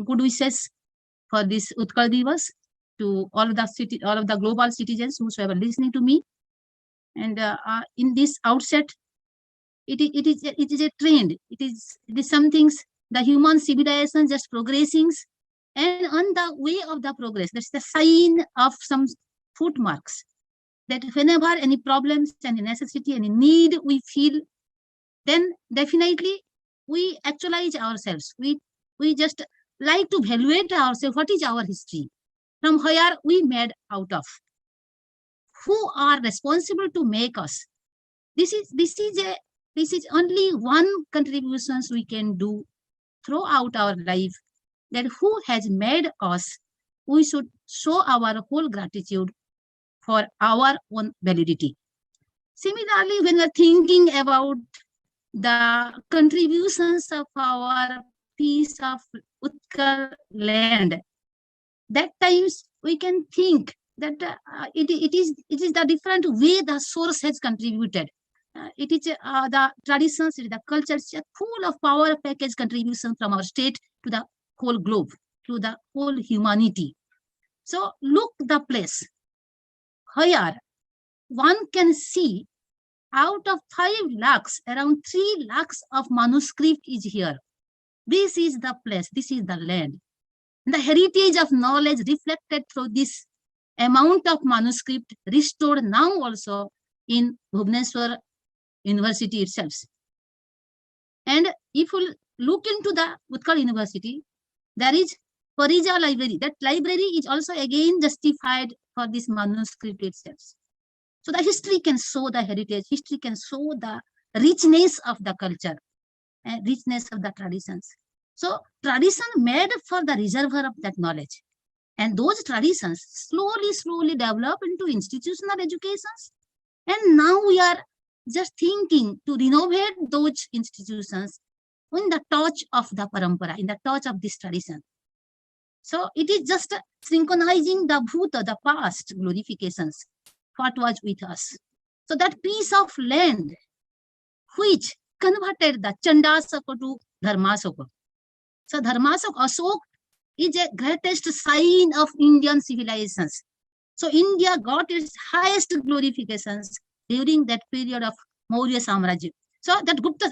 good wishes for this Utkal Diwas to all of the global citizens whosoever listening to me. And in this outset, it is a trend. It is some things the human civilization just progressing, and on the way of the progress, that's the sign of some footmarks. That whenever any problems, any necessity, any need we feel, then definitely we actualize ourselves. We just like to evaluate ourselves. What is our history? From where we made out of? Who are responsible to make us? This is only one contributions we can do throughout our life. That who has made us? We should show our whole gratitude for our own validity. Similarly, when we're thinking about the contributions of our piece of Utkal land, that times we can think that it is the different way the source has contributed. It is the traditions, it is the cultures, full of power package contribution from our state to the whole globe, to the whole humanity. So look the place where one can see out of 5 lakhs, around 3 lakhs of manuscript is here. This is the place, this is the land. The heritage of knowledge reflected through this amount of manuscript restored now also in Bhubaneswar University itself. And if you look into the Utkal University, there is Paryaya library. That library is also again justified for this manuscript itself. So the history can show the heritage, history can show the richness of the culture, and richness of the traditions. So tradition made for the reservoir of that knowledge. And those traditions slowly develop into institutional educations. And now we are just thinking to renovate those institutions in the touch of the parampara, in the touch of this tradition. So it is just synchronizing the bhuta, the past glorifications, what was with us. So that piece of land which converted the Chandasaka to Dharmasaka. So Dharmasaka Asok is a greatest sign of Indian civilizations. So India got its highest glorifications during that period of Maurya Samrajya. So that Gupta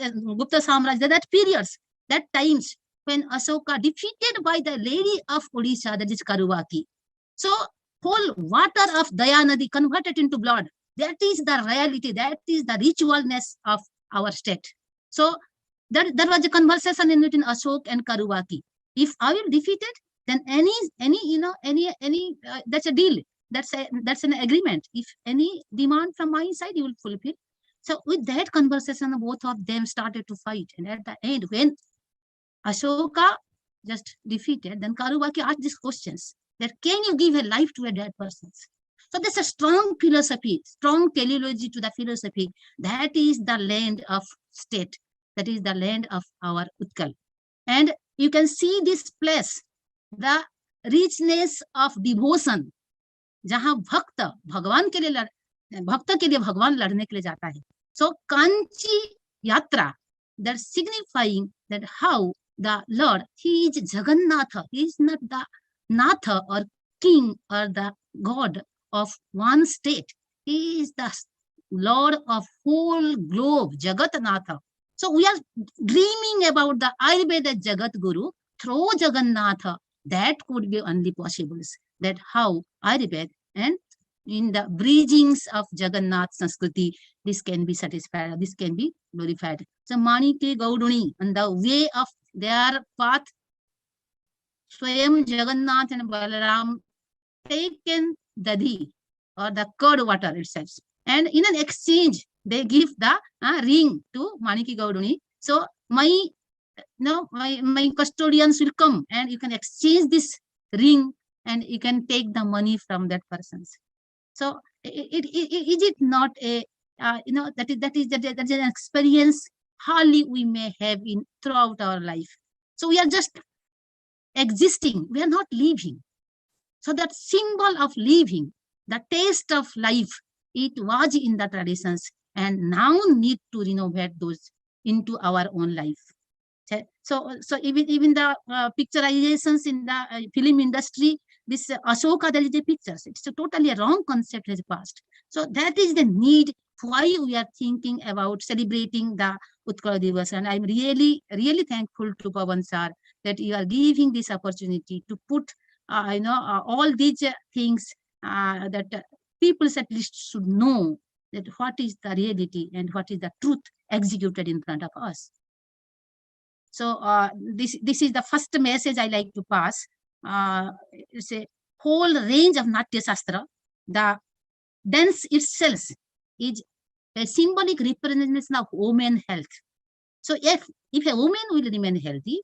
Samrajya, that periods, that times when Asoka defeated by the lady of Odisha, that is Karuvaki. So whole water of Dayanadi converted into blood. That is the reality, that is the ritualness of our state. So there was a conversation in between Ashok and Karuvaki. If I will defeat it, then that's a deal. That's an agreement. If any demand from my side, you will fulfill. So with that conversation, both of them started to fight. And at the end, when Ashoka just defeated, then Karuvaki asked these questions. That can you give a life to a dead person? So there's a strong philosophy, strong teleology to the philosophy. That is the land of state. That is the land of our Utkal. And you can see this place, the richness of devotion. जहां भक्त भगवान के लिए भक्त के लिए भगवान लड़ने के लिए जाता है. So Kanchi Yatra, that signifying that how the Lord, he is Jagannatha, he is not the Natha or king or the god of one state. He is the Lord of whole globe, Jagatnatha. So we are dreaming about the Ayurveda Jagat Guru through Jagannatha. That could be only possible. That how Ayurveda and in the bridgings of Jagannath Sanskriti, this can be satisfied, this can be glorified. So Manike Gauduni, on the way of their path, Swayam Jagannath and Balaram taken Dadi or the curd water itself. And in an exchange, they give the ring to Maniki Gauduni. So my custodians will come and you can exchange this ring and you can take the money from that person's. So is it not a that is an experience hardly we may have in throughout our life. So we are just existing, we are not living. So that symbol of living, the taste of life, it was in the traditions and now need to renovate those into our own life. So even the picturizations in the film industry, this Ashoka, there is a picture. It's a totally a wrong concept has passed. So that is the need why we are thinking about celebrating the Utkal Divas. And I'm really, really thankful to Pawan sir that you are giving this opportunity to put, all these things that people at least should know that what is the reality and what is the truth executed in front of us. So this is the first message I like to pass. It's a whole range of Natya Shastra. The dance itself is a symbolic representation of women health. So if a woman will remain healthy,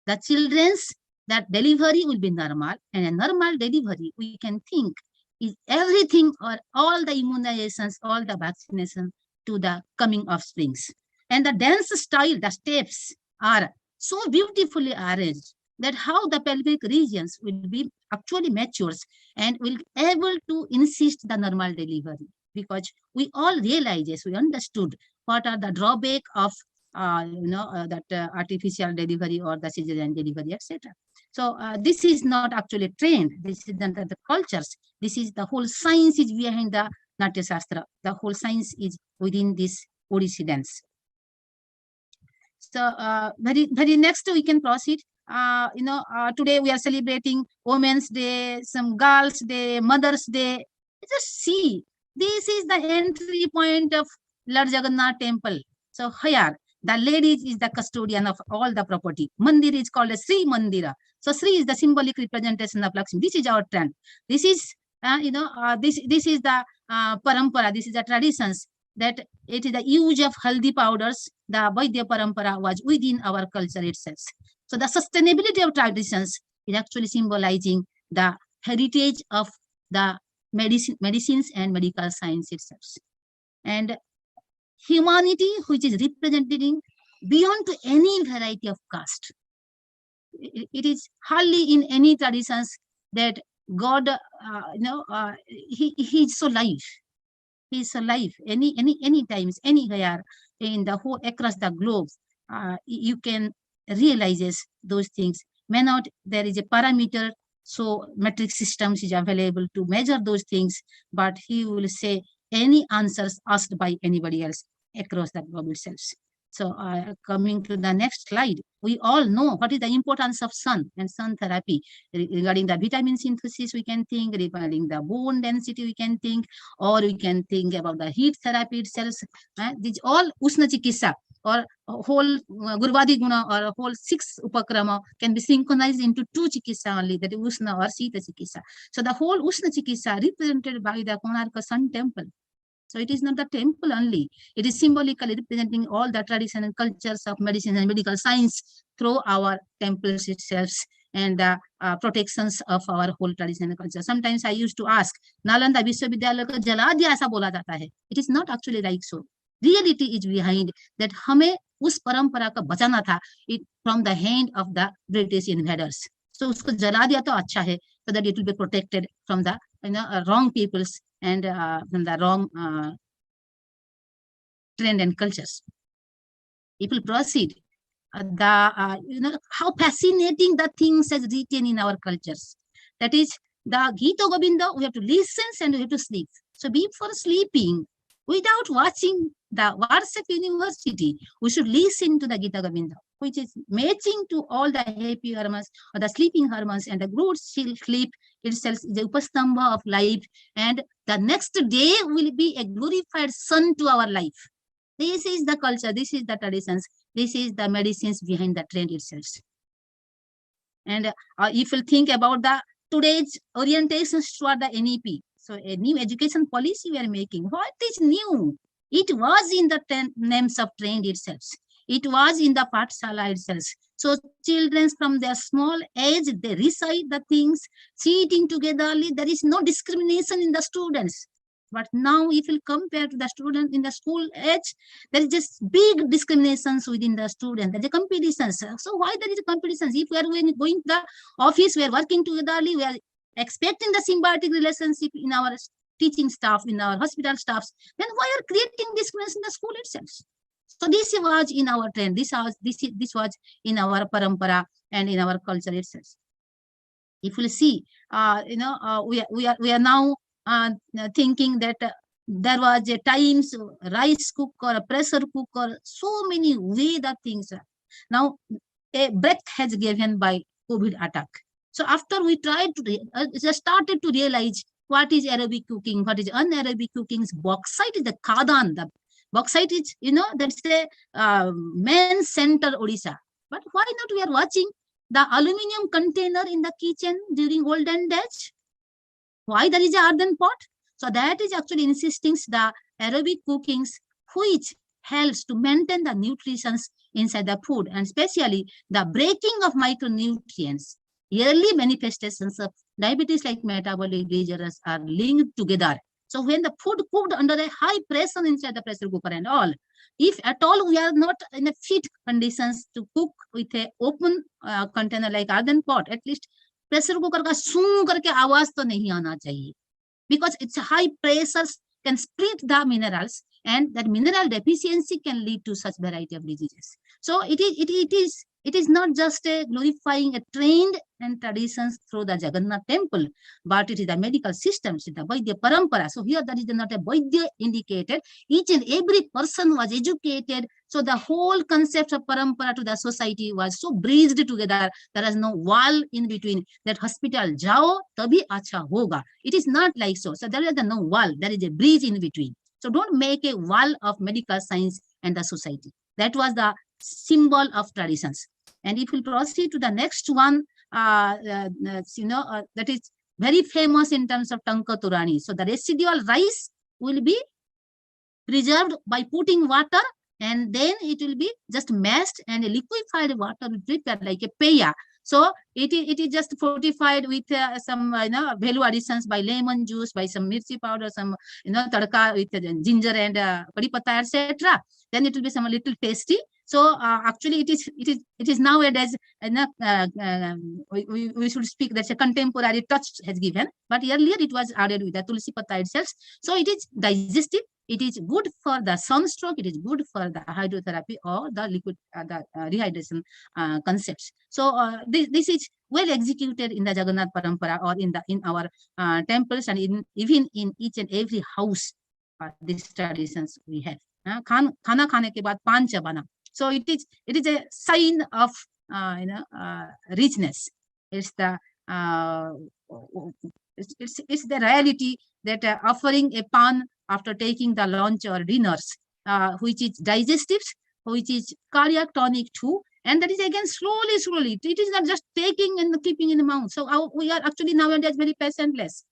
the children's that delivery will be normal, and a normal delivery we can think is everything or all the immunizations, all the vaccination to the coming offsprings. And the dance style, the steps are so beautifully arranged that how the pelvic regions will be actually matures and will able to insist the normal delivery, because we all realizes, we understood what are the drawback of that artificial delivery or the cesarean delivery, etc. So this is not actually trend. This is the cultures. This is the whole science is behind the Natya Shastra. The whole science is within this Odissi dance. So very next we can proceed. Today we are celebrating Women's Day, some Girls' Day, Mother's Day. Just see, this is the entry point of Lord Jagannath temple. So here, the lady is the custodian of all the property. Mandir is called as Sri Mandira. So Sri is the symbolic representation of Lakshmi. This is our trend. This is, this is the parampara. This is the traditions that it is the use of haldi powders. The Vaidya parampara was within our culture itself. So the sustainability of traditions is actually symbolizing the heritage of the medicines and medical science itself. And humanity, which is representing beyond to any variety of caste. It is hardly in any traditions that God, he is so live. He is alive any times, anywhere in the whole across the globe. You can realize those things. May not there is a parameter, so metric systems is available to measure those things, but he will say any answers asked by anybody else across the globe itself. So coming to the next slide, we all know what is the importance of sun and sun therapy. Regarding the vitamin synthesis, we can think, regarding the bone density, we can think, or we can think about the heat therapy itself. These all Usna Chikitsa or whole Gurvadi Guna or whole 6 Upakrama can be synchronized into 2 Chikitsa only, that is Usna or Sita Chikitsa. So the whole Usna Chikitsa represented by the Konarka Sun Temple. So it is not the temple only. It is symbolically representing all the tradition and cultures of medicine and medical science through our temples itself and the protections of our whole tradition and culture. Sometimes I used to ask, Nalanda Vishwavidyalaya ka jala diya aisa bola jata hai. It is not actually like so. Reality is behind that hame us parampara ka bachana tha from the hand of the British invaders. So usko jala diya to acha hai, so that it will be protected from the wrong peoples and from the wrong trend and cultures. People proceed. How fascinating the things as written in our cultures. That is the Gita Govinda, we have to listen and we have to sleep. So before sleeping, without watching the WhatsApp University, we should listen to the Gita Govinda, which is matching to all the happy hormones or the sleeping hormones, and the good sleep itself is the upastamba of life, and the next day will be a glorified sun to our life. This is the culture, this is the traditions, this is the medicines behind the trend itself. And if you think about the today's orientations toward the NEP, so a new education policy we are making, what is new? It was in the names of trend itself. It was in the Pathshala itself. So children from their small age, they recite the things, sitting togetherly. There is no discrimination in the students. But now if you compare to the student in the school age, there is just big discriminations within the student. There is competitions. So why there is competitions? If we are going to the office, we are working togetherly, we are expecting the symbiotic relationship in our teaching staff, in our hospital staffs, then why are creating discrimination in the school itself? So this was in our trend. This was in our parampara and in our culture itself. If you see, we are now thinking that there was a times rice cooker, a pressure cooker, so many way the things are. Now a breath has given by COVID attack. So after we tried to started to realize what is aerobic cooking, what is anaerobic cooking. Bauxite is the khadan. The bauxite is, that's the main center Odisha. But why not we are watching the aluminum container in the kitchen during olden days? Why there is a earthen pot? So that is actually insisting the aerobic cookings, which helps to maintain the nutrition inside the food, and especially the breaking of micronutrients. Early manifestations of diabetes like metabolic disorders are linked together. So when the food cooked under a high pressure inside the pressure cooker and all, if at all we are not in a fit conditions to cook with a open container like earthen pot, at least pressure cooker का सूं करके आवाज तो नहीं आना चाहिए, because it's a high pressures can split the minerals, and that mineral deficiency can lead to such variety of diseases. So it is not just a glorifying a trend and traditions through the Jagannath temple, but it is the medical systems, the Vaidya parampara. So here that is not a Vaidya indicated. Each and every person was educated. So the whole concept of parampara to the society was so breathed together. There is no wall in between. That hospital jao tabhi acha hoga. It is not like so. So there is no wall. There is a breeze in between. So don't make a wall of medical science and the society. That was the symbol of traditions. And if we proceed to the next one, that is very famous in terms of TANKA TORANI. So the residual rice will be preserved by putting water, and then it will be just mashed, and a liquefied water will prepare like a paya. So it is just fortified with some value additions by lemon juice, by some mirchi powder, some tadka with ginger and kadi patta, etc. Then it will be some little tasty. So actually it is nowadays we should speak that's a contemporary touch has given, but earlier it was added with the tulsi patta itself. So it is digestive. It is good for the sunstroke. It is good for the hydrotherapy or the liquid rehydration concepts. So this is well executed in the Jagannath parampara or in our temples, and even in each and every house. These traditions we have. Khana khane ke baad pan chabana. So it is a sign of richness. It's the it's the reality that offering a pan after taking the lunch or dinners, which is digestive, which is cardiac tonic too, and that is again slowly. It is not just taking and keeping in the mouth. So we are actually nowadays very patientless.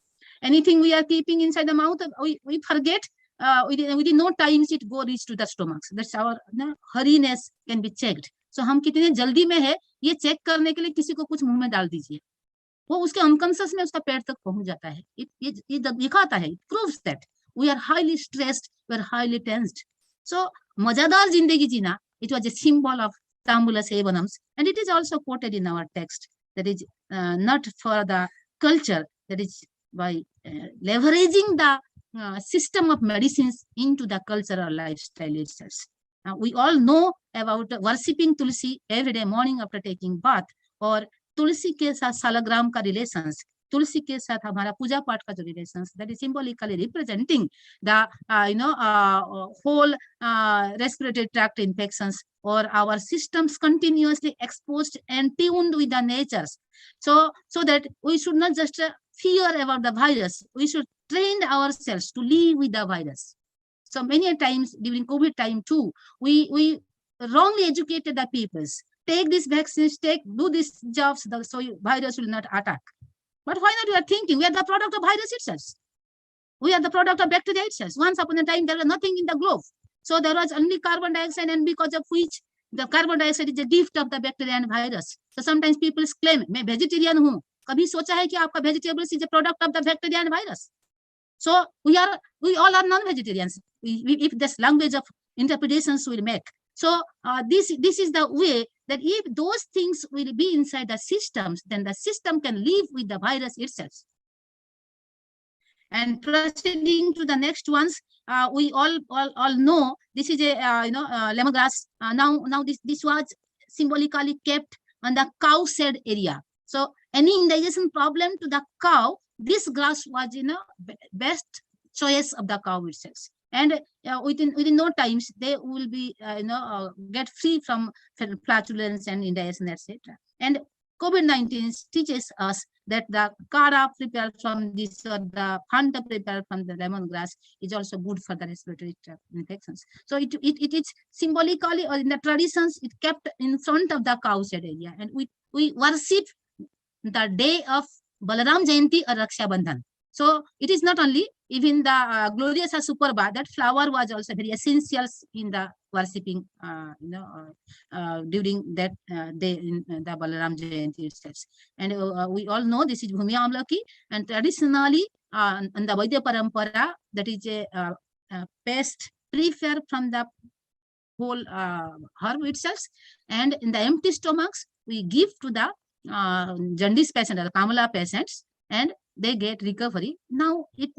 Anything we are keeping inside the mouth, we forget. Within no times it go reach to the stomachs. That's our hurriness can be checked. So हम कितने जल्दी में है ये check करने के लिए किसी को कुछ मुंह में डाल दीजिए, वो उसके अनकॉन्शियस में उसका पेट तक पहुंच जाता है. ये दिखाता है, it proves that we are highly stressed, we are highly tensed. So मजेदार जिंदगी जीना, it was a symbol of Tambula Sevanams, and it is also quoted in our text. That is not for the culture, that is by leveraging the system of medicines into the cultural lifestyle itself. We all know about worshipping Tulsi every day morning after taking bath, or तुलसी के साथ सालग्राम का relations, तुलसी के साथ हमारा पूजा पाठ का जो relations, that is symbolically representing the whole respiratory tract infections, or our systems continuously exposed and tuned with the natures. So that we should not just fear about the virus, we should train ourselves to live with the virus. So many times during COVID time too, we wrongly educated the peoples. Take these vaccines, do these jobs, so virus will not attack. But why not? We are thinking we are the product of virus itself. We are the product of bacteria itself. Once upon a time, there was nothing in the globe. So there was only carbon dioxide, and because of which the carbon dioxide is a gift of the bacteria and virus. So sometimes people claim, मैं vegetarian हूँ. कभी सोचा है कि आपका vegetables is a product of the bacteria and virus? So we all are non-vegetarians. If this language of interpretations will make. So this is the way that if those things will be inside the systems, then the system can live with the virus itself. And proceeding to the next ones, we all know this is a lemongrass. Now this was symbolically kept on the cow shed area. So any indigestion problem to the cow, this grass was best choice of the cow itself. And within no times they will be get free from flatulence and indigestion, etc. And COVID-19 teaches us that the kara prepared from this or the phanta prepared from the lemongrass is also good for the respiratory tract infections. So it is symbolically, or in the traditions, it kept in front of the cow shed area, and we worship the day of Balaram Jayanti or Raksha Bandhan. So it is not only, even the glorious Superba, that flower was also very essential in the worshipping, during that day in the Balaram Jayanti itself. And we all know this is Bhumi Amlaki, and traditionally in the Vaidya Parampara, that is a paste prepared from the whole herb itself, and in the empty stomachs we give to the jaundice patient or Kamala patients, and they get recovery. Now it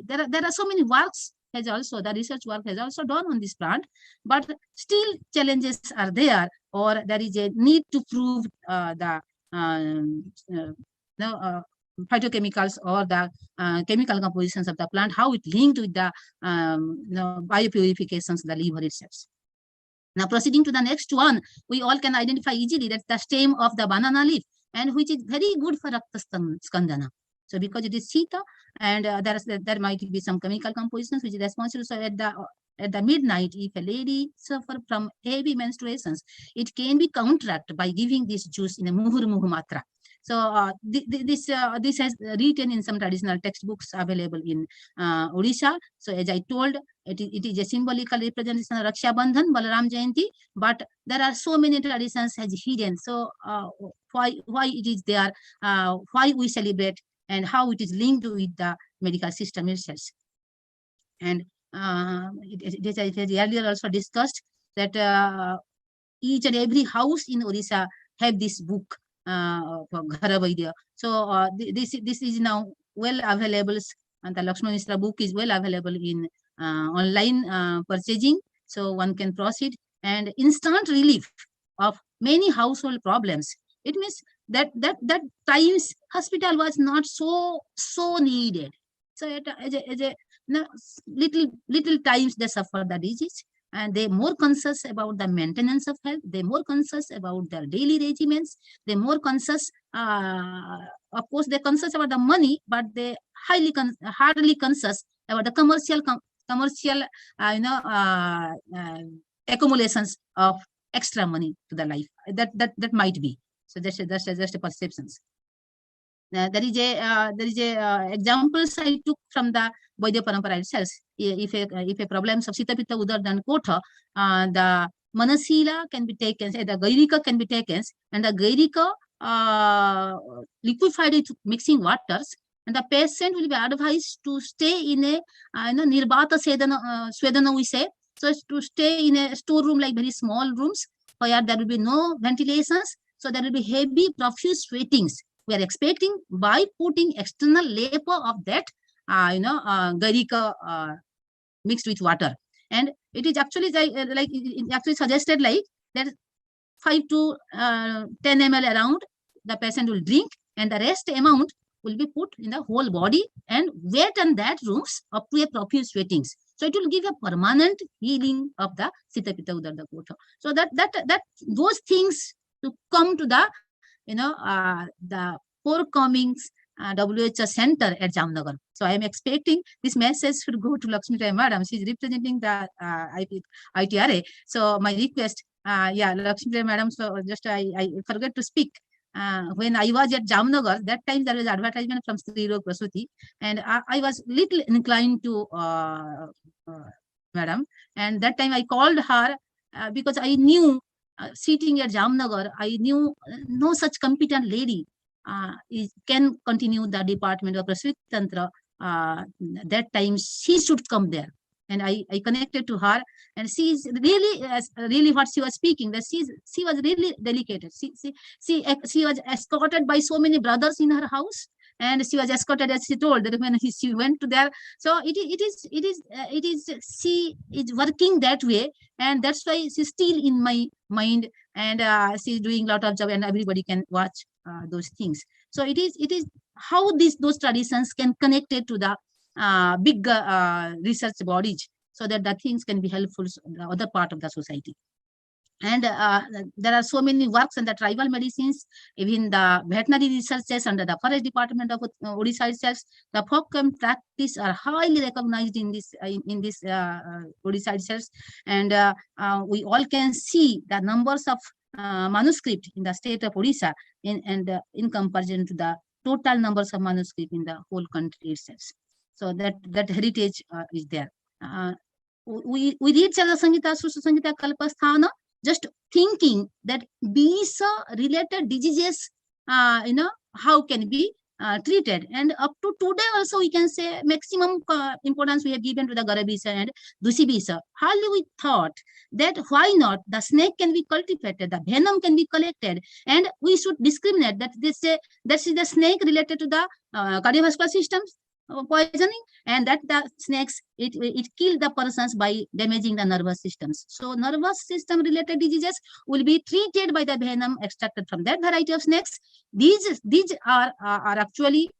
there are so many works has also, the research work has also done on this plant, but still challenges are there, or there is a need to prove the phytochemicals or the chemical compositions of the plant, how it linked with the biopurifications of the liver itself. Now proceeding to the next one, we all can identify easily that the stem of the banana leaf, and which is very good for Rakta Skandana. So because it is Sita, and there might be some chemical compositions which is responsible. So at the midnight, if a lady suffer from heavy menstruations, it can be counteracted by giving this juice in a muhur matra. So this has written in some traditional textbooks available in Odisha. So as I told, it is a symbolical representation of Raksha Bandhan, Balaram Jayanti, but there are so many traditions as hidden. So why it is there, why we celebrate, and how it is linked with the medical system itself. And it has earlier also discussed that each and every house in Odisha have this book for Ghara Vaidya. So this is now well available, and the Lakshman Misra book is well available in online purchasing. So one can proceed, and instant relief of many household problems. It means that times hospital was not so needed. So little times they suffer the disease, and they're more conscious about the maintenance of health. They're more conscious about their daily regimens. They're more conscious, of course, they're conscious about the money, but they hardly conscious about the commercial accumulations of extra money to the life. That might be. So that's just a perceptions. There is a examples I took from the Vaidya Parampara itself. If a problems of Sita Pitta Udar and Kotha, the Manasila can be taken, the Gairika can be taken, and the Gairika liquefied with mixing waters, and the patient will be advised to stay in a Nirbata Swedana, we say. So to stay in a storeroom, like very small rooms where there will be no ventilations, so there will be heavy profuse sweatings. We are expecting by putting external layer of that Gairika mixed with water, and it is actually like it actually suggested like that 5 to 10 ml around the patient will drink, and the rest amount will be put in the whole body and wet on that rooms up to a profuse sweatings. So it will give a permanent healing of the Sita Pitta Udarda Kotha. So that those things to come to the the forthcoming WHO center at Jamnagar. So I am expecting this message should go to Lakshmipriya Madam. She is representing the ITRA. So my request, Lakshmipriya Madam. So just I forgot to speak. When I was at Jamnagar, that time there was advertisement from Sri Rog Prasuti, and I was little inclined to Madam. And that time I called her because I knew sitting at Jamnagar, I knew no such competent lady can continue the department of Prasuti Tantra. That time she should come there. And I connected to her, and she is really what she was speaking, that she was really dedicated. She was escorted by so many brothers in her house, and she was escorted, as she told, that when she went to there. So she is working that way, and that's why she's still in my mind, and she's doing a lot of job, and everybody can watch those things. So it is how those traditions can connect it to the big research bodies, so that the things can be helpful to the other part of the society. And there are so many works on the tribal medicines, even the veterinary researches under the forest department of Odisha itself. The folk practice are highly recognized in this Odisha itself, and we all can see the numbers of manuscript in the state of Odisha in comparison to the total numbers of manuscript in the whole country itself. So that heritage is there. We read Chara Sangita, Susha Sangita, Kalpa Sthana, just thinking that these related diseases, how can be treated. And up to today also, we can say maximum importance we have given to the Garabisa and Dusibisa. Hardly we thought that why not the snake can be cultivated, the venom can be collected, and we should discriminate that that is the snake related to the cardiovascular systems poisoning, and that the snakes it kill the persons by damaging the nervous systems. So nervous system related diseases will be treated by the venom extracted from that variety of snakes. These are actually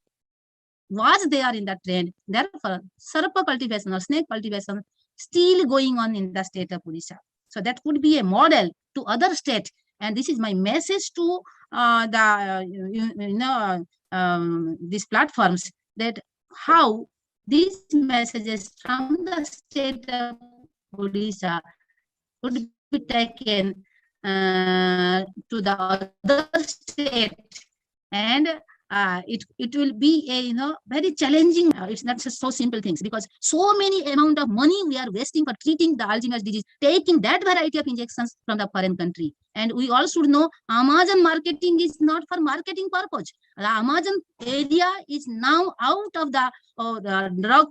was there in the trend. Therefore, sarpa cultivation or snake cultivation still going on in the state of Odisha. So that could be a model to other states. And this is my message to these platforms, that how these messages from the state of Odisha would be taken to the other state, and it will be a very challenging. It's not just so simple things, because so many amount of money we are wasting for treating the Alzheimer's disease, taking that variety of injections from the foreign country. And we all should know Amazon marketing is not for marketing purpose. The Amazon area is now out of the drug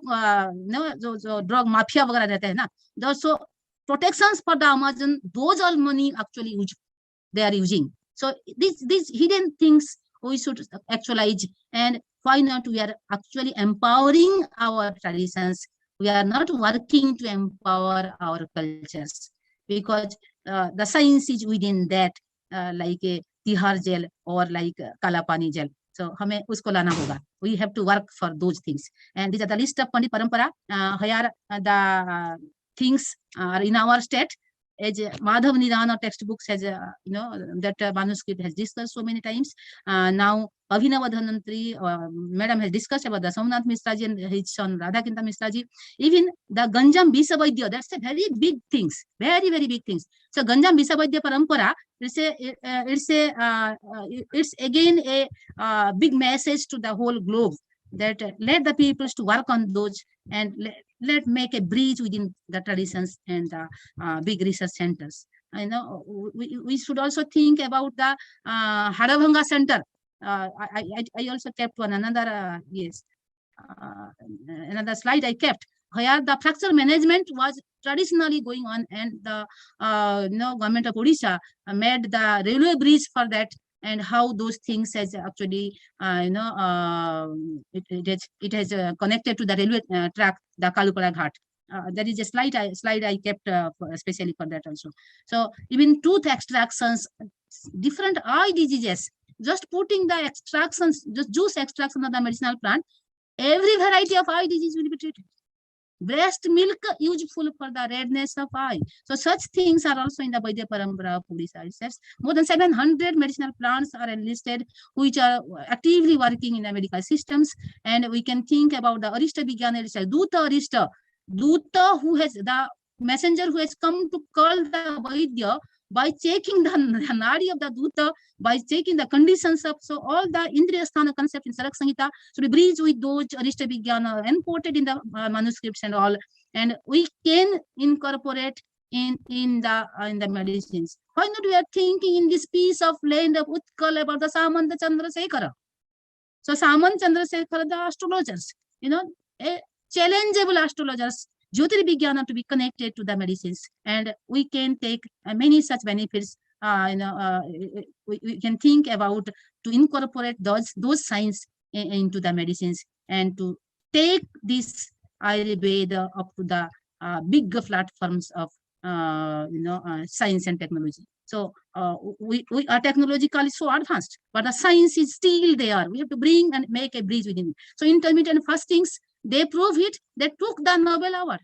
drug mafia वगैरह रहते हैं ना. So protections for the Amazon, those all money actually they are using. So these hidden things we should actualize, and why not we are actually empowering our traditions. We are not working to empower our cultures, because the science is within that, like a tihar gel or like kalapani gel. So हमें उसको लाना होगा. We have to work for those things. And these are the list of Pandit Parampara. Here the things are in our state. As Madhav Nirana textbooks has, that manuscript has discussed so many times. Now Abhinav Dhanantri, madam has discussed about the Somnath Misraji and his son Radhakinta Misraji. Even the Ganjam Bisavaidya, that's a very big things, very, very big things. So Ganjam Bisavaidya Parampara, it's again a big message to the whole globe, that let the people to work on those, and let make a bridge within the traditions and the big research centers. I know we should also think about the Hadabhanga Center. I also kept one another another slide I kept, where the fracture management was traditionally going on, and the government of Odisha made the railway bridge for that, and how those things has actually it has connected to the railway track, the Kalupara Ghat. There is a slide I kept especially for that also. So even tooth extractions, different eye diseases, just putting the extractions, just juice extraction of the medicinal plant, every variety of eye disease will be treated. Breast milk useful for the redness of eye. So such things are also in the Vaidya Parampara of Odisha itself. More than 700 medicinal plants are enlisted, which are actively working in the medical systems. And we can think about the Arishta Vigyana itself, Duta Arishta, Duta, who has the messenger who has come to call the Vaidya by checking the nadi of the Duta, by checking the conditions of, so all the Indriya Sthana concept in Sarak Samhita should be bridged with those Arishta Vigyana and quoted in the manuscripts and all, and we can incorporate in the medicines. Why not we are thinking in this piece of land of Utkal about the Samanta Chandrasekhara? So Samanta Chandrasekhara, the astrologers, a challengeable astrologers, Jyotirvigyana to be connected to the medicines, and we can take many such benefits. We can think about to incorporate those science into the medicines and to take this Ayurveda up to the big platforms of science and technology. So we are technologically so advanced, but the science is still there. We have to bring and make a bridge within it. So intermittent fastings, they prove it. They took the Nobel Award.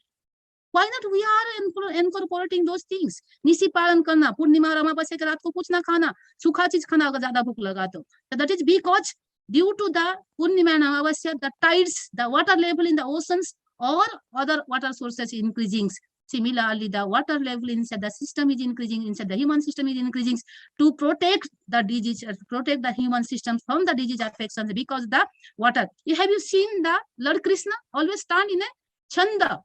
Why not we are incorporating those things? निसी पालन करना, पूर्णिमा और अमावस्या के रात को कुछ ना खाना, सूखा चीज खाना अगर ज्यादा भूख लगा तो. That is because due to the Purnima and Amavasya, the tides, the water level in the oceans or other water sources is increasing. Similarly, the water level inside the system is increasing, inside the human system is increasing to protect the disease, protect the human system from the disease affections because the water. Have you seen the Lord Krishna always stand in a chanda?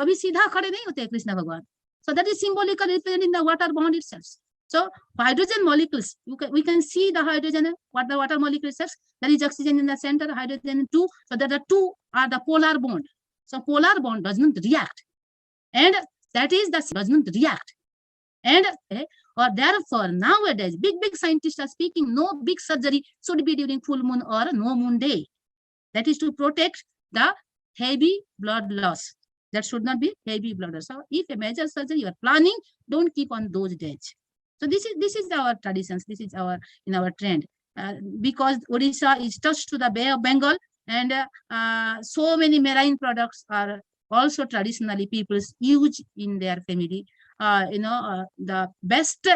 कभी सीधा खड़े नहीं होते कृष्ण भगवान. So that is symbolically representing the water bond itself. So hydrogen molecules, we can see the hydrogen, what the water molecule itself. There is oxygen in the center, hydrogen 2. So that the two are the polar bond. So polar bond does not react, and that is the does not react. And or therefore nowadays big scientists are speaking no big surgery should be during full moon or no moon day. That is to protect the heavy blood loss. That should not be heavy blood loss. So if a major surgery you are planning, don't keep on those days. So this is our traditions. This is our trend. Because Odisha is touched to the Bay of Bengal, and so many marine products are also traditionally people's use in their family. The best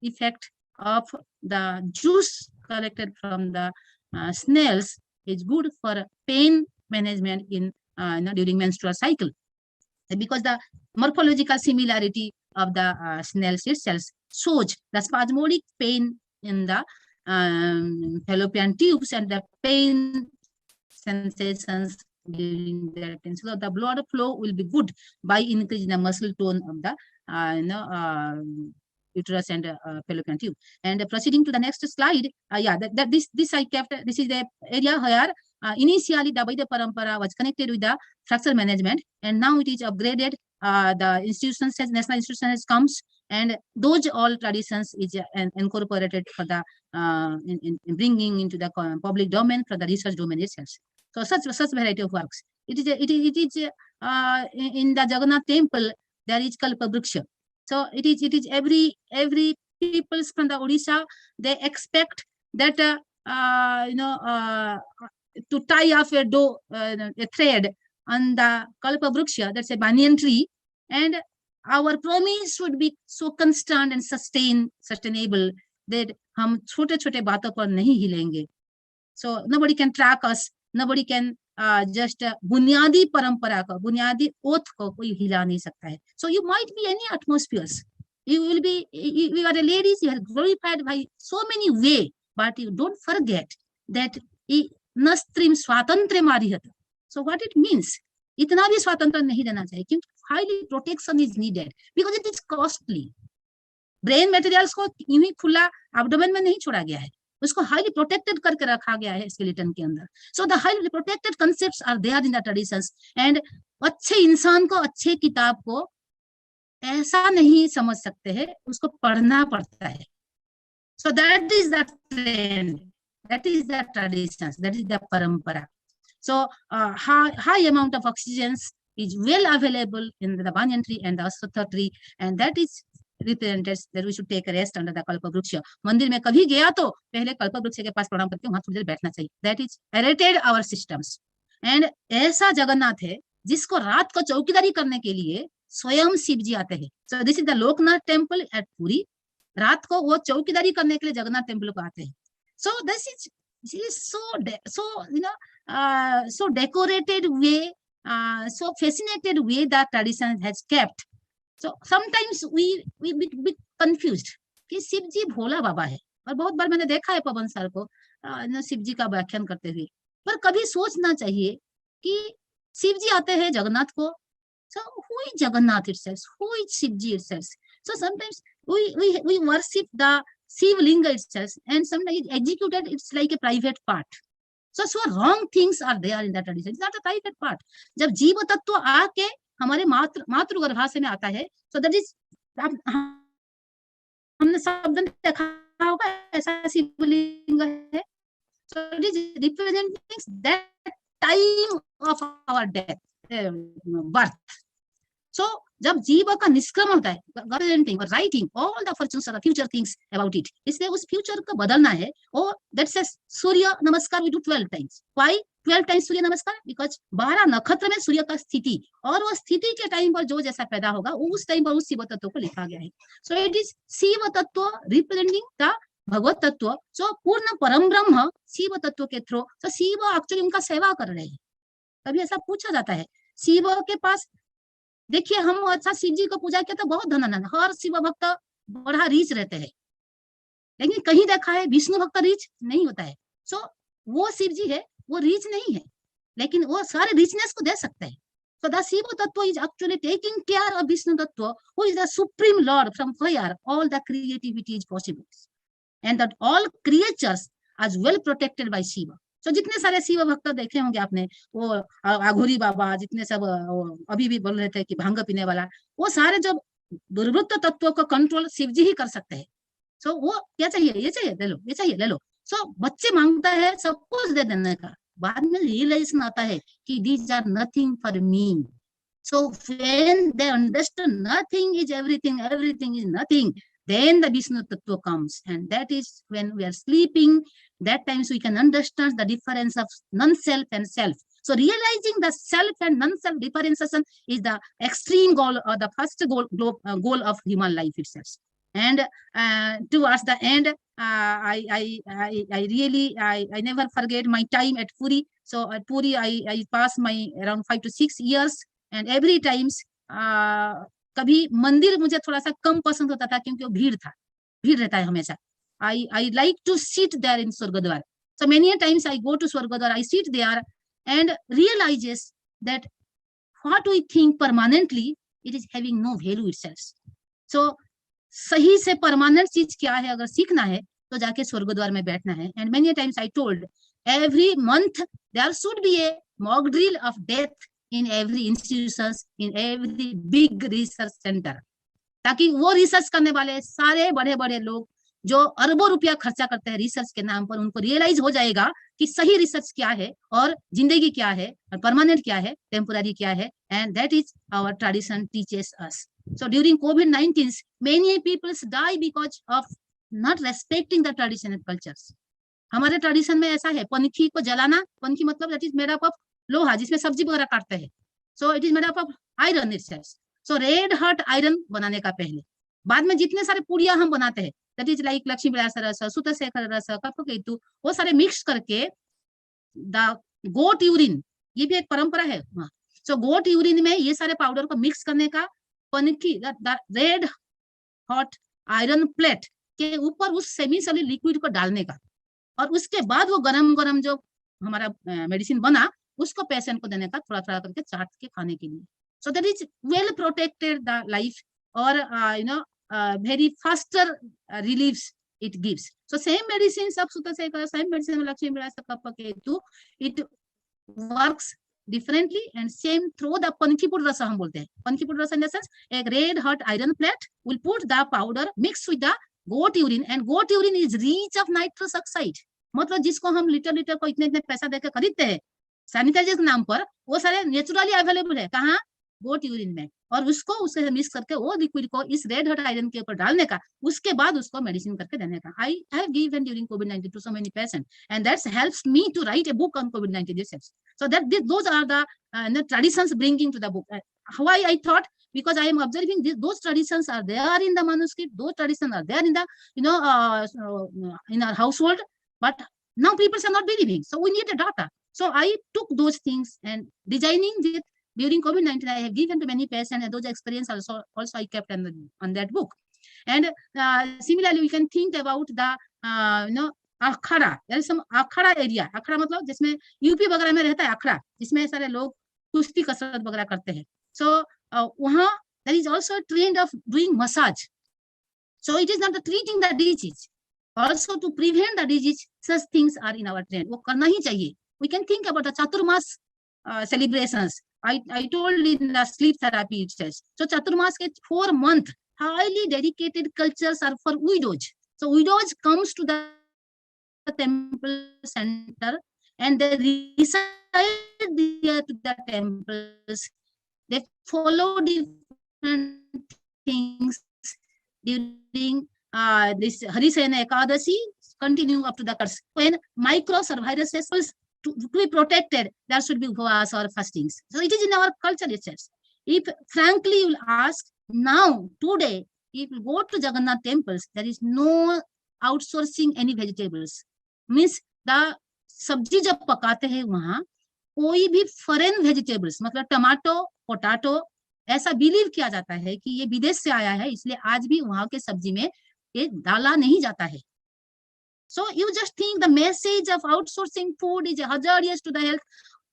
effect of the juice collected from the snails is good for pain management in during menstrual cycle, because the morphological similarity of the snails itself shows the spasmodic pain in the fallopian tubes and the pain sensations during that. So the blood flow will be good by increasing the muscle tone of the uterus and fallopian tube. And proceeding to the next slide, this I kept. This is the area where initially the Vaidya Parampara was connected with the fracture management, and now it is upgraded. The institutions, national institutions comes, and those all traditions is incorporated for the in bringing into the public domain for the research domain itself. So such variety of works. It is in the Jagannath temple there is Kalpa Vriksha. So it is every peoples from the Odisha, they expect that to tie off a thread on the Kalpa Vriksha, that's a banyan tree, and our promise would be so constant and sustainable that हम छोटे-छोटे बातों पर नहीं हिलेंगे. So nobody can track us, nobody can just बुनियादी परंपरा को, बुनियादी oath को कोई हिला नहीं सकता है. So you might be any atmospheres, you will be, you are a ladies, you are glorified by so many way, but you don't forget that नस्त्रिम स्वातंत्र मारिहत. So what it means, इतना भी स्वातंत्र नहीं देना चाहिए, क्योंकि highly protection is needed because it is costly. Brain materials को यूं ही खुला एब्डोमेन में नहीं छोड़ा गया है, उसको हाईली प्रोटेक्टेड करके रखा गया है स्केलेटन के अंदर. So the highly protected concepts are there in the traditions. And अच्छे इंसान को, अच्छे किताब को ऐसा नहीं समझ सकते हैं, उसको पढ़ना पड़ता है. सो that is the trend, that is the traditions, that is the parampara. So high amount of oxygen is well available in the banyan tree and the aswatha tree, and that is represented that we should take a rest under the kalpa vriksha. मंदिर में कभी गया तो पहले कल्प वृक्ष के पास प्रणाम करके वहां थोड़ी देर बैठना चाहिए. That is aerated our systems. And ऐसा जगन्नाथ है जिसको रात को चौकीदारी करने के लिए स्वयं शिव जी आते हैं. So this is the Loknath temple at Puri. रात को वो चौकीदारी करने के लिए जगन्नाथ टेम्पल को आते हैं. So this is so decorated way, so fascinated way that tradition has kept. So sometimes we be confused कि शिव जी भोला बाबा है, और बहुत बार मैंने देखा है पवन सर को शिव जी का व्याख्यान करते हुए, पर कभी सोचना चाहिए कि शिव जी आते हैं जगन्नाथ को. So who is Jagannath itself? Who is Shiv ji itself? So sometimes we worship the Shiv Linga itself, and sometimes it's executed, it's like a private part. So wrong things are there in that tradition. It's not a private part. जब जीव तत्व आके हमारे मातृ गर्भाशय में आता है, so that is, हमने शब्द देखा होगा ऐसा शिवलिंग है. So it is representing that time of our death, birth. So जब जीव का निष्क्रमण होता है, representing or writing all the fortunes or the future things about it, इसलिए उस फ्यूचर को बदलना है. और that says सूर्य नमस्कार we do 12 times. Why 12 times सूर्य नमस्कार? Because 12 नक्षत्र में सूर्य का स्थिति, और वो स्थिति के टाइम पर जो जैसा पैदा होगा उस टाइम पर उस शिव तत्व को लिखा गया है. So it is शिव तत्व representing the भगवत तत्व. So पूर्ण परम ब्रह्म शिव तत्व के थ्रू. So शिव एक्चुअली उनका सेवा कर रहे हैं. कभी ऐसा पूछा जाता है, शिव के पास देखिए हम अच्छा शिव जी को पूजा किया तो बहुत धन, हर शिव भक्त बड़ा रीच रहते हैं, लेकिन कहीं देखा है विष्णु भक्त रीच नहीं होता है. सो वो शिव जी है, वो रीच नहीं है, लेकिन वो सारे रिचनेस को दे सकते हैं. So the Shiva Tattva is actually taking care of Vishnu Tattva, who is the supreme Lord from where all the creativity is possible, and that all creatures are well protected by Shiva. So जितने सारे शिव भक्त देखे होंगे आपने, वो आघोरी बाबा, जितने सब अभी भी बोल रहे थे कि भांग पीने वाला, वो सारे जो दुर्वृत्त तत्वों को कंट्रोल शिव जी ही कर सकते हैं. सो वो क्या चाहिए, ये चाहिए ले लो, ये चाहिए ले लो. सो बच्चे मांगता है सब कुछ दे देने का, बाद में रियलाइजेशन आता है कि these are nothing for me. So when they understand nothing is everything, everything is nothing, then the Vishnu Tattva comes, and that is when we are sleeping. That times we can understand the difference of non-self and self. So realizing the self and non-self differentiation is the extreme goal, or the first goal of human life itself. And towards the end, I really never forget my time at Puri. So at Puri, I passed my around 5 to 6 years, and every times कभी मंदिर मुझे थोड़ा सा कम पसंद होता था क्योंकि वो भीड़ रहता है हमेशा. I like to sit there in Swargadwar. So many times I go to Swargadwar, I sit there and realizes that what we think permanently, it is having no value itself. So सही से permanent चीज क्या है अगर सीखना है तो जाके स्वर्गद्वार में बैठना है. And many times I told every month there should be a mock drill of death in every institutions, in every big research center, ताकि वो रिसर्च करने वाले सारे बड़े बड़े लोग जो अरबों रुपया खर्चा करते हैं रिसर्च के नाम पर, उनको रियलाइज हो जाएगा कि सही रिसर्च क्या है और जिंदगी क्या है और परमानेंट क्या है, टेम्पोररी क्या है. And that is our tradition teaches us. So during COVID-19, many people die because of not respecting the traditional cultures. हमारे ट्रेडिशन में ऐसा है, पनखी को जलाना, पनखी मतलब that is made up of लोहा जिसमें सब्जी वगैरह काटते हैं. So it is made up of iron itself. So red hot iron बनाने का पहले, बाद में जितने सारे पुड़िया हम बनाते हैं, that is like Lakshmi Vilas रस, सुतशेखर रस, कफकेतु, वो सारे मिक्स करके द गोट यूरिन, ये भी एक परंपरा है वहाँ. सो गोट यूरिन में ये सारे पाउडर को मिक्स करने का, Panki red hot iron plate के ऊपर उस सेमी सॉलिड लिक्विड को डालने का, और उसके बाद वो गरम गरम जो हमारा मेडिसिन बना उसको पेशेंट को देने का, थोड़ा थोड़ा करके चाट के खाने के लिए. So that is well protected the life, और very faster reliefs it gives. So same medicines of Sutaseka, same medicine of Lakshmi Vilasa Kapaketu, it works differently, and same through the Pankipur Rasa हम बोलते हैं. Pankipur Rasa in the sense, a red hot iron plate will put the powder mixed with the goat urine, and goat urine is rich of nitrous oxide. मतलब जिसको हम litre को इतने इतने पैसा देकर खरीदते हैं सैनिटाइजर के नाम पर, वो सारे नेचुरली अवेलेबल है कहाँ, गोट यूरिन में, और उसको उससे मिक्स करके वो लिक्विड को इस रेड हॉट आयरन के ऊपर डालने का, उसके बाद उसको मेडिसिन करके देने का. I have given during COVID-19 to so many patients, and that helps me to write a book on COVID-19 yourself. So that those are the traditions bringing to the book. Why I thought, because I am observing those traditions are there in the manuscript, those traditions are there in the in our household, but now people are not believing. So we need a data. So I took those things and designing it. During COVID-19, I have given to many patients, and those experiences also I kept on that book. And similarly, we can think about the Akhara. There is some Akhara area. अखाड़ा मतलब जिसमें UP वगैरह में रहता है अखाड़ा, जिसमें सारे लोग कुश्ती कसरत वगैरह करते हैं. So वहाँ there is also a trend of doing massage. So it is not treating the disease, also to prevent the disease. Such things are in our trend. वो करना ही चाहिए. We can think about the Chaturmas celebrations. I told in the sleep therapy itself. So Chaturmas ke 4 months highly dedicated cultures are for widows. So widows comes to the temple center and they reside near to the temples. They follow different things during this Harisena Ekadasi, continue up to the curse. When microviruses to be protected, there should be upvas or fastings. So it is in our culture itself. If frankly you will ask, now, today, if you go to Jagannath temples, there is no outsourcing any vegetables. Means the सब्जी जब पकाते हैं वहां कोई भी foreign vegetables मतलब tomato potato ऐसा believe किया जाता है कि ये विदेश से आया है, इसलिए आज भी वहां के सब्जी में ये डाला नहीं जाता है. So you just think the message of outsourcing food is hazardous to the health.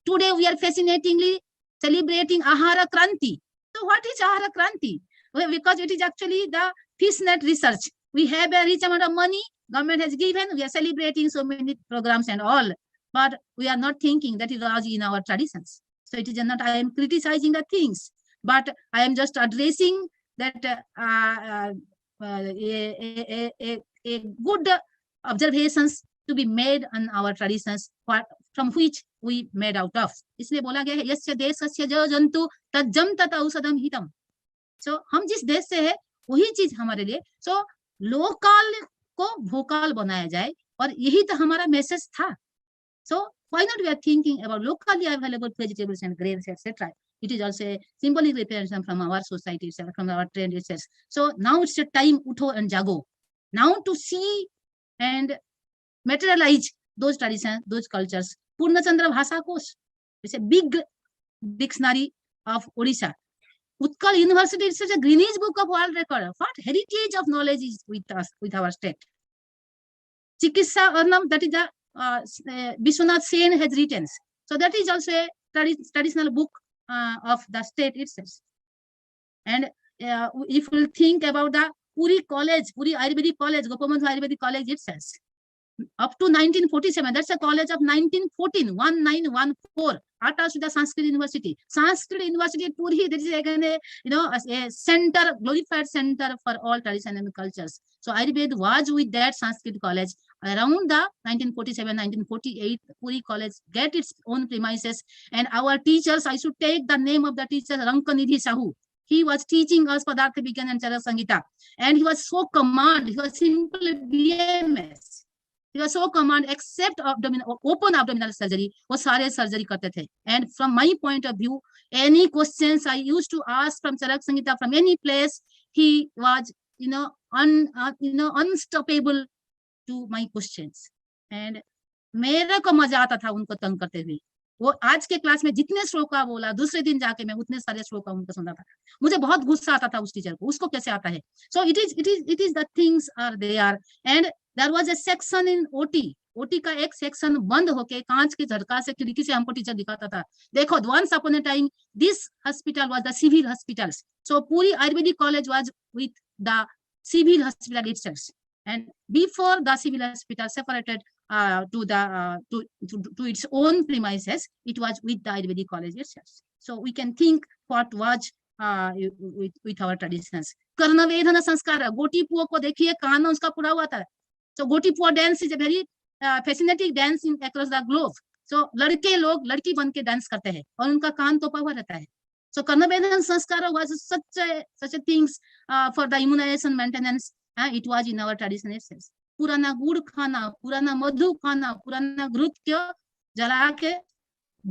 Today we are fascinatingly celebrating Ahara Kranti. So what is Ahara Kranti? Well, because it is actually the fish net research. We have a rich amount of money, government has given, we are celebrating so many programs and all, but we are not thinking that it was in our traditions. So it is not, I am criticizing the things, but I am just addressing that a good observations to be made on our traditions from which we made out of. इसलिए बोला गया है यस्य देशस्य जो जंतु तज्जम तत औषधम हितम. So हम जिस देश से है वही चीज हमारे लिए. So लोकल को भोकाल बनाया जाए और यही तो हमारा मैसेज था. So why not we are thinking about locally available vegetables and grains, etc. It is also a symbolic representation from our society itself, from our trend itself. So now it's a time utho and jago. Now to see and materialize those traditions, those cultures. Purna Chandra Bhasha Kosh, it's a big dictionary of Odisha. Utkal University is such a Greenwich Book of World Record. What heritage of knowledge is with us, with our state? Chikitsa Arnam, that is the Vishwanath Sen has written. So that is also a traditional book of the state itself. And if we think about the Puri College, Puri Ayurvedic College, Gopamandhu Ayurvedic College itself, up to 1947, that's a college of 1914, 1914, attached to the Sanskrit University. Sanskrit University, Puri, there is again a center, glorified center for all traditions and cultures. So Ayurveda was with that Sanskrit college. Around the 1947, 1948, Puri College get its own premises. And our teachers, I should take the name of the teacher, Rankanidhi Sahu. He was teaching us Padartha Vigyan and Charak Sangita. And he was so command, he was simply BMS. He was so command, except open abdominal surgery, वो सारे surgery करते थे. And from my point of view, any questions I used to ask from Charak Sangita, from any place, he was, unstoppable to my questions. And मेरे को मजा आता था उनको तंग करते हुए. वो आज के क्लास में जितने श्लोका बोला, दूसरे दिन जाके मैं उतने सारे श्लोका उनको सुना था. मुझे बहुत गुस्सा आता था उस टीचर को, उसको कैसे आता है. So it is the things are there. And there was a section in OT. OT का एक सेक्शन बंद होके कांच के झटका से खिड़की से हमको टीचर दिखाता था. देखो, once upon a time this hospital was the civil hospitals. So Puri Ayurvedic College was with the civil hospital itself. And before the civil hospital separated to its own premises, it was with the Ayurvedic College itself. So we can think what was with our traditions. Karna Vedana Sanskara, Goti Puo ko dekhiye, कान उसका पूरा हुआ था. So Goti Puo dance is a very fascinating dance across the globe. So लड़के लोग लड़की बन के dance करते हैं और उनका कान तोपा हुआ रहता है. So Karna Vedana Sanskara was such a things for the immunization maintenance. It was in our tradition itself. पुराना गुड़ खाना, पुराना मधु खाना, पुराना घृत्य जला के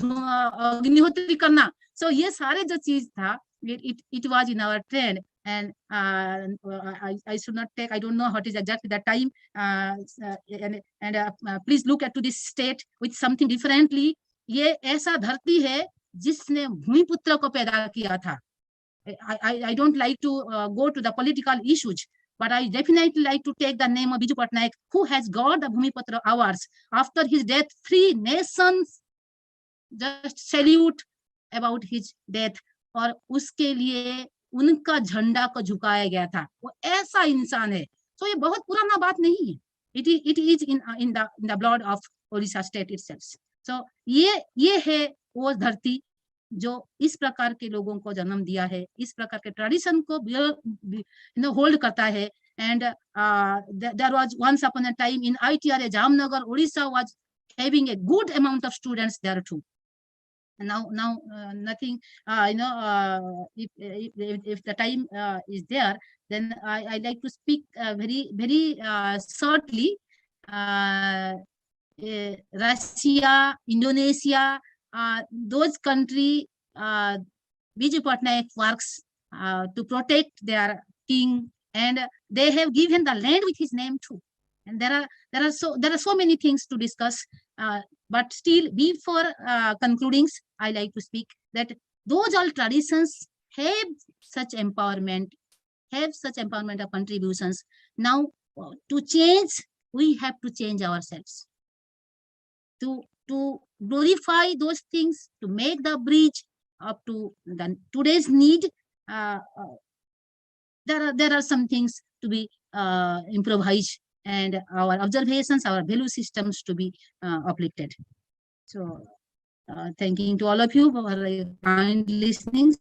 अग्निहोत्री करना. So ये सारे जो चीज था, it was in our trend. And I should not take, I don't know what is exactly that time. Please look at to this state with something differently. ये ऐसा धरती है जिसने भूमिपुत्र को पैदा किया था. I don't like to go to the political issues, but I definitely like to take the name of Biju Patnaik, who has got the Bhumipatra Awards. After his death, 3 nations just salute about his death. और उसके लिए उनका झंडा को झुकाया गया था. वो ऐसा इंसान है. So ये बहुत पुराना बात नहीं है. It is in the blood of Odisha state itself. So ये है वो धरती जो इस प्रकार के लोगों को जन्म दिया है, इस प्रकार के ट्रेडिशन को होल्ड करता है. And there was once upon a time in ITRA Jamnagar, Odisha was having a good amount of students there too. Now nothing, if the time is there, then I like to speak very shortly. Russia, Indonesia, those country, Biju Patnaik works to protect their king, and they have given the land with his name too. And there are so many things to discuss. But still, before concluding, I like to speak that those all traditions have such empowerment, of contributions. Now, to change, we have to change ourselves. To glorify those things, to make the bridge up to today's need. There are some things to be improvised, and our observations, our value systems to be uplifted. So, thanking to all of you for kind listenings.